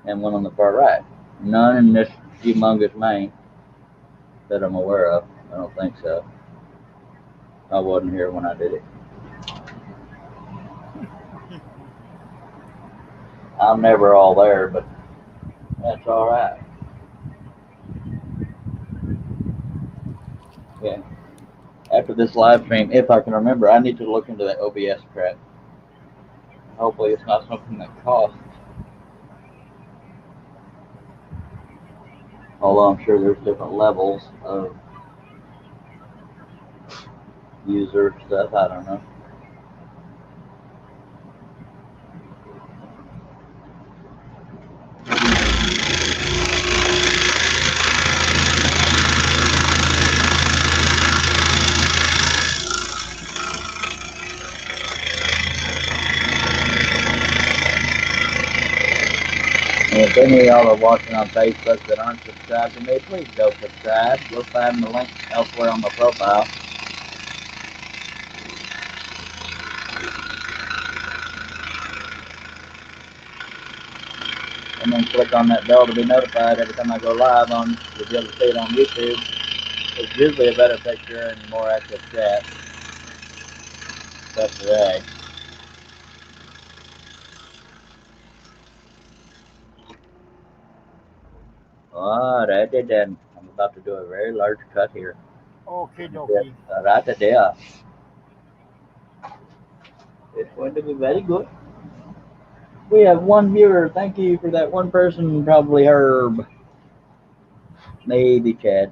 and one on the far right. None in this humongous mane that I'm aware of. I don't think so. I wasn't here when I did it. I'm never all there, but that's all right. Yeah. After this live stream, if I can remember, I need to look into that OBS crap. Hopefully it's not something that costs. Although I'm sure there's different levels of user stuff. I don't know. And if any of y'all are watching on Facebook that aren't subscribed to me, please go subscribe. You'll find the link elsewhere on my profile. And then click on that bell to be notified every time I go live on. You'll be able to see it on YouTube. It's usually a better picture and more active chat. Except today. Alright, then I'm about to do a very large cut here. Okay, dokie. Right there. It's going to be very good. We have one viewer. Thank you for that one person, probably Herb. Maybe Chad.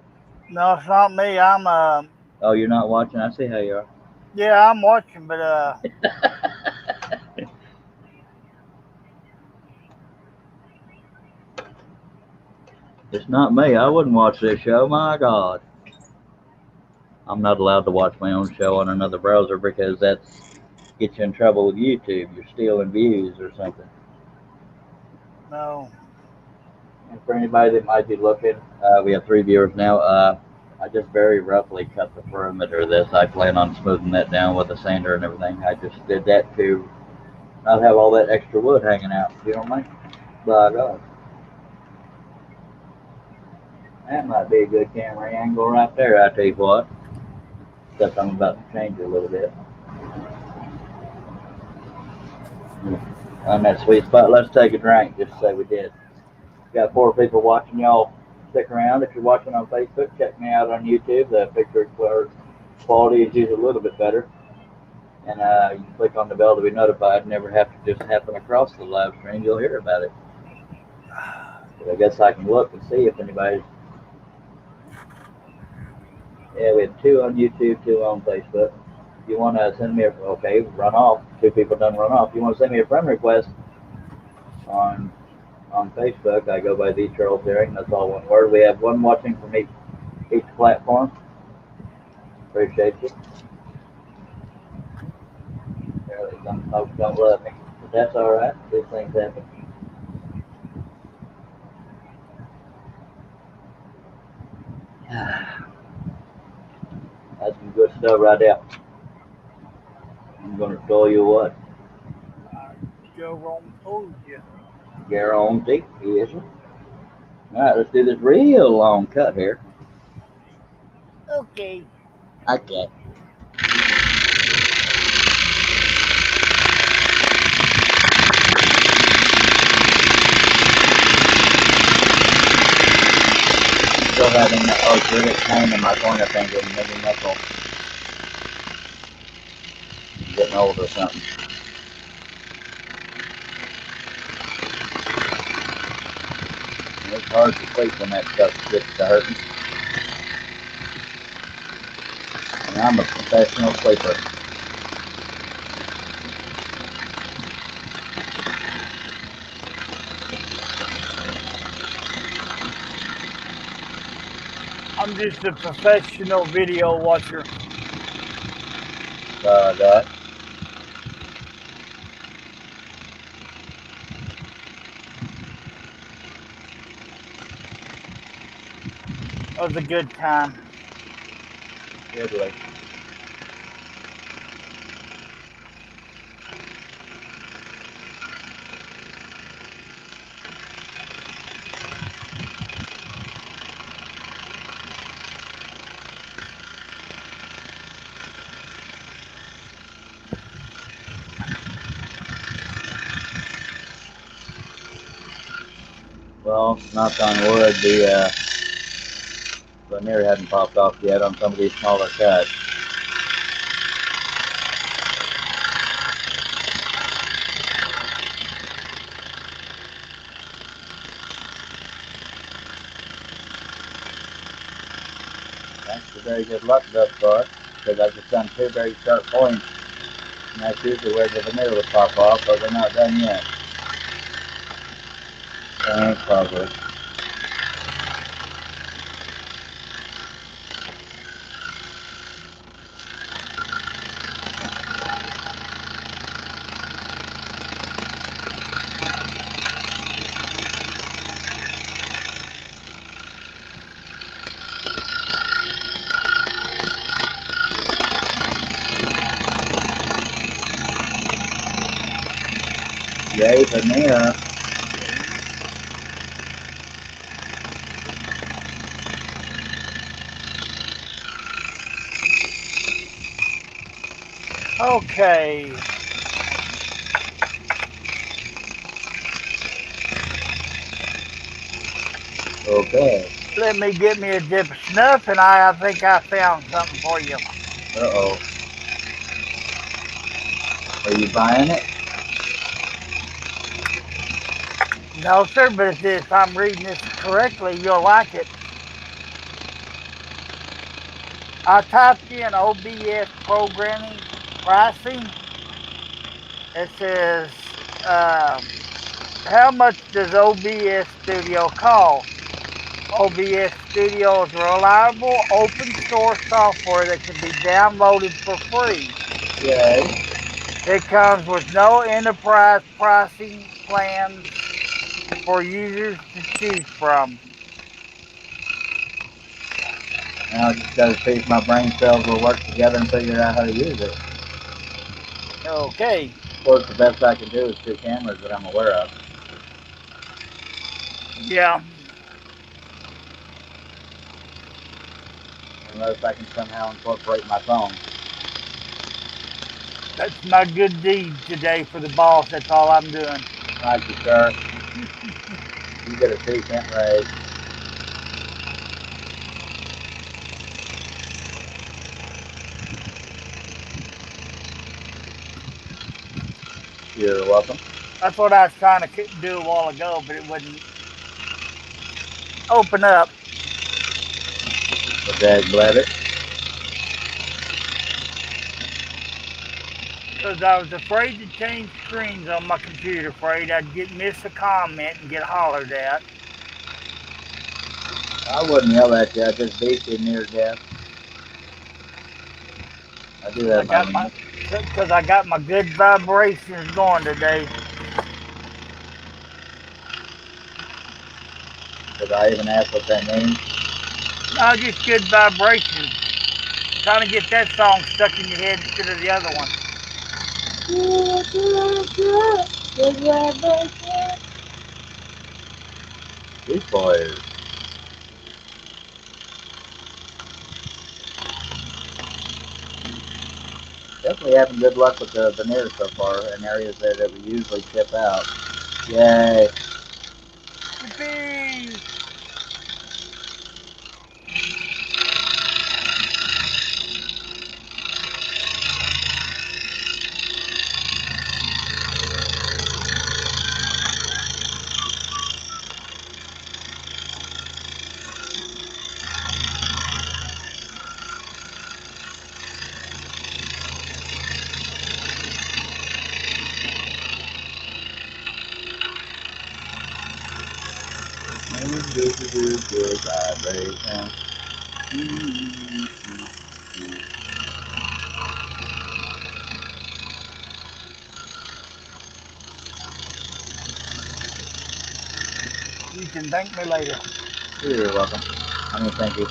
No, it's not me. I'm Oh, you're not watching? I see how you are. Yeah, I'm watching, but It's not me. I wouldn't watch this show. My God. I'm not allowed to watch my own show on another browser because that's gets you in trouble with YouTube. You're stealing views or something. no. And for anybody that might be looking, we have 3 viewers now. I just very roughly cut the perimeter of this. I plan on smoothing that down with a sander and everything. I just did that to not have all that extra wood hanging out. You know what I mean? By God. That might be a good camera angle right there, I tell you what. Except I'm about to change it a little bit. On that sweet spot, let's take a drink, just say we did. Got 4 people watching. Y'all stick around. If you're watching on Facebook, check me out on YouTube. The picture quality is usually a little bit better. And you can click on the bell to be notified. Never have to just happen across the live stream. You'll hear about it. But I guess I can look and see if anybody's. Yeah, we have 2 on YouTube, 2 on Facebook. If you want to send me run off. 2 people done run off. If you want to send me a friend request on Facebook, I go by the Charles Daring. That's all one word. We have 1 watching from each platform. Appreciate you. Apparently some folks don't love me, but that's all right. These things happen. That's some good stuff right there. I'm gonna tell you what. Joe Rome told you. Guarantee, yes. All right, let's do this real long cut here. Okay. Okay. Still having that arthritic pain in my pointer finger and maybe knuckle. Getting old or something. It's hard to sleep when that stuff gets to hurting. And I'm a professional sleeper. I'm just a professional video watcher. That. It was a good time. Really. Well, knock on wood, the veneer hadn't popped off yet on some of these smaller cuts. Thanks for very good luck thus far, because I've just done 2 very sharp points, and that's usually where the veneer would pop off, but we're not done yet. Thanks, probably. Yay, veneer. Okay. Okay. Let me get me a dip of snuff, and I think I found something for you. Uh-oh. Are you buying it? No, sir, but if I'm reading this correctly, you'll like it. I typed in OBS programming pricing. It says, how much does OBS Studio cost? OBS Studio is reliable open source software that can be downloaded for free. Yay. It comes with no enterprise pricing plans for users to choose from. Now I just gotta see if my brain cells will work together and figure out how to use it. Okay. Of course, the best I can do is 2 cameras that I'm aware of. Yeah. Unless I can somehow incorporate my phone. That's my good deed today for the boss. That's all I'm doing. Thank you, sir. You get a 2 camera raise. You're welcome. That's what I was trying to do a while ago, but it wouldn't open up. The dag blabbit. Because I was afraid to change screens on my computer, afraid I'd miss a comment and get hollered at. I wouldn't yell at you. I just beat you near death. I do that because I got my good vibrations going today. Did I even ask what that means? No, just good vibrations. Trying to get that song stuck in your head instead of the other one. These boys. Definitely having good luck with the veneers so far in areas that we usually ship out. Yay. Yippee! Good vibration. You can thank me later. You're welcome. Thank you.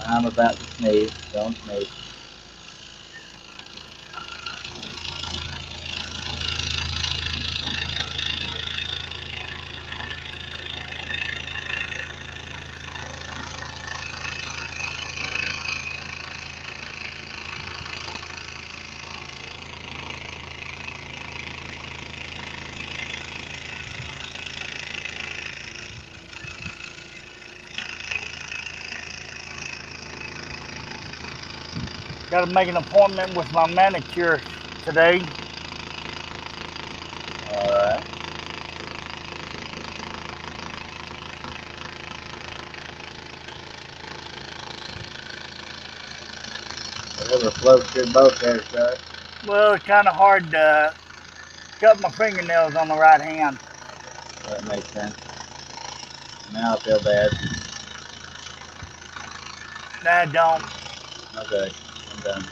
I'm about to sneeze. Don't sneeze. Got to make an appointment with my manicure today. Alright. Whatever floats your boat there, sir. Well, it's kind of hard to cut my fingernails on the right hand. That makes sense. Now I feel bad. No, I don't. Okay, I'm done.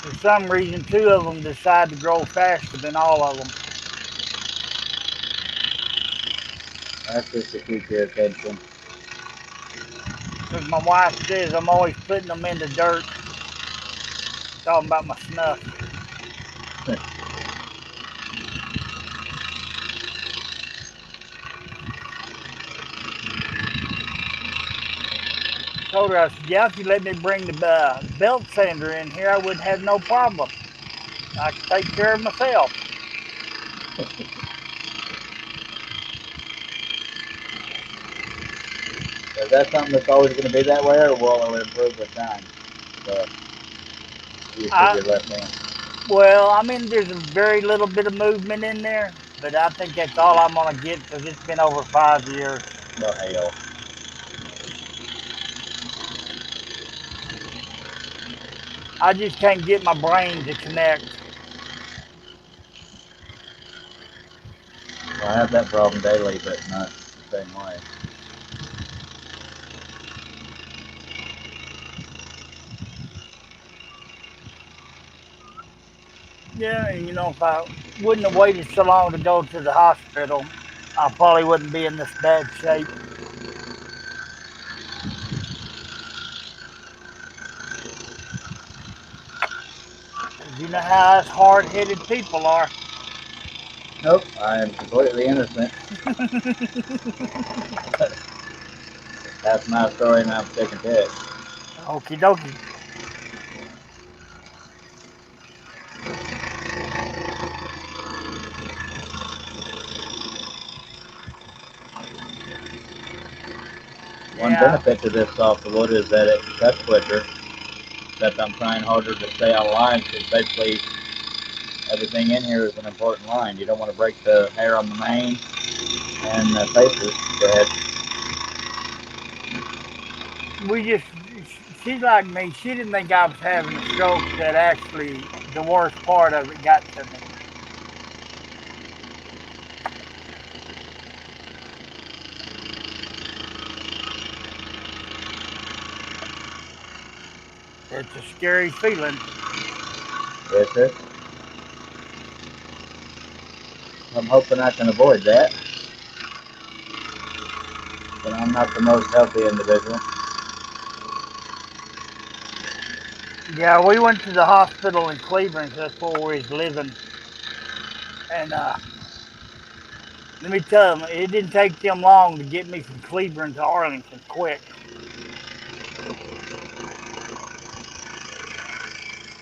For some reason, 2 of them decide to grow faster than all of them. That's just to keep your attention. Because my wife says I'm always putting them in the dirt. Talking about my snuff. Told her, I said, yeah, if you let me bring the belt sander in here, I wouldn't have no problem. I can take care of myself. Is that something that's always going to be that way, or will it improve with time? use of your left hand? Well, I mean, there's a very little bit of movement in there, but I think that's all I'm gonna get because it's been over 5 years. Well, hell. I just can't get my brain to connect. Well, I have that problem daily, but not the same way. Yeah, and you know, if I wouldn't have waited so long to go to the hospital, I probably wouldn't be in this bad shape. You know how us hard-headed people are. Nope, I am completely innocent. That's my story, and I'm sticking to it. Okie dokie. One Yeah, benefit to this softwood is that it cuts quicker. Except I'm trying harder to stay on line because basically everything in here is an important line. You don't want to break the hair on the mane and the faces. Go ahead. she's like me. She didn't think I was having a stroke. That actually, the worst part of it got to me. It's a scary feeling. Yes, sir. I'm hoping I can avoid that. But I'm not the most healthy individual. Yeah, we went to the hospital in Cleveland. That's where we was living. And let me tell them, it didn't take them long to get me from Cleveland to Arlington quick.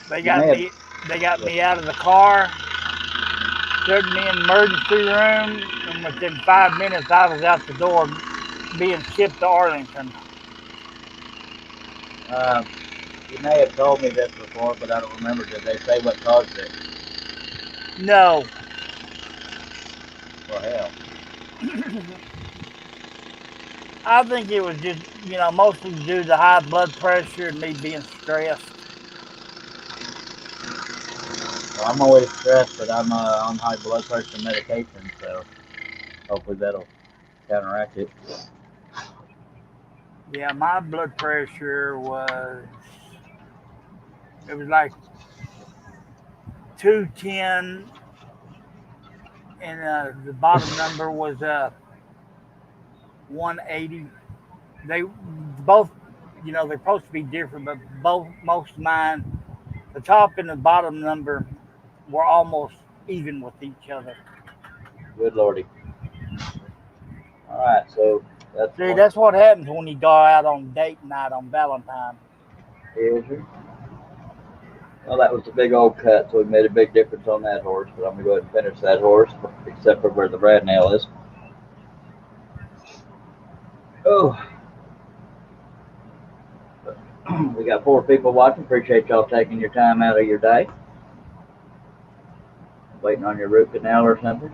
They got me out of the car, took me in the emergency room, and within 5 minutes I was out the door being shipped to Arlington. You may have told me this before, but I don't remember. Did they say what caused it? No. Well, hell. I think it was just, mostly due to high blood pressure and me being stressed. Well, I'm always stressed, but I'm on high blood pressure medication, so hopefully that'll counteract it. Yeah, my blood pressure it was like 210, and the bottom number was 180. They both, they're supposed to be different, but most of mine, the top and the bottom number were almost even with each other. Good lordy. All right, so See, that's what happens when you go out on date night on Valentine's. Well, that was a big old cut, so it made a big difference on that horse. But I'm gonna go ahead and finish that horse, except for where the brad nail is. Oh, we got 4 people watching. Appreciate y'all taking your time out of your day. Waiting on your root canal or something.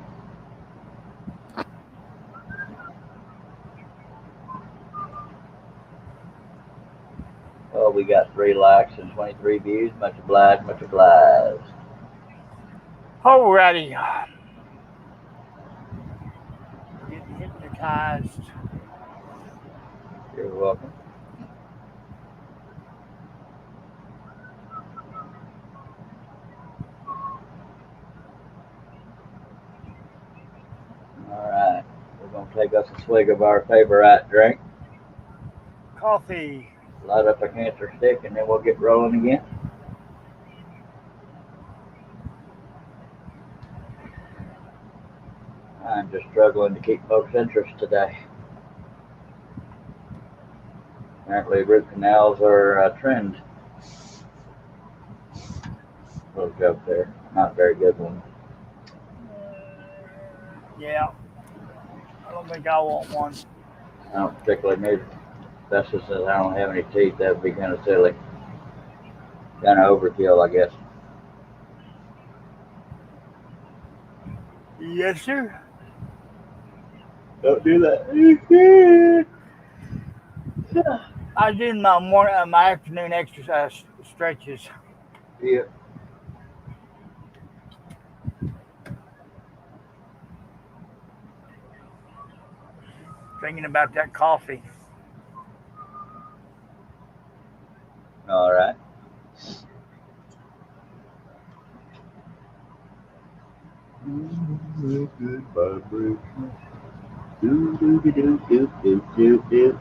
Oh, we got 3 likes and 23 views. Much obliged, much obliged. Alrighty. Getting hypnotized. You're welcome. Alright, we're going to take us a swig of our favorite drink. Coffee. Light up a cancer stick, and then we'll get rolling again. I'm just struggling to keep folks' interest today. Apparently, root canals are a trend. Little joke there. Not a very good one. Yeah. I don't think I want one. I don't particularly need it. Especially since I don't have any teeth. That would be kind of silly. Kind of overkill, I guess. Yes, sir. Don't do that. I was doing my afternoon exercise stretches. Yeah. Thinking about that coffee. All right. Good vibration. Do do do do do do do do.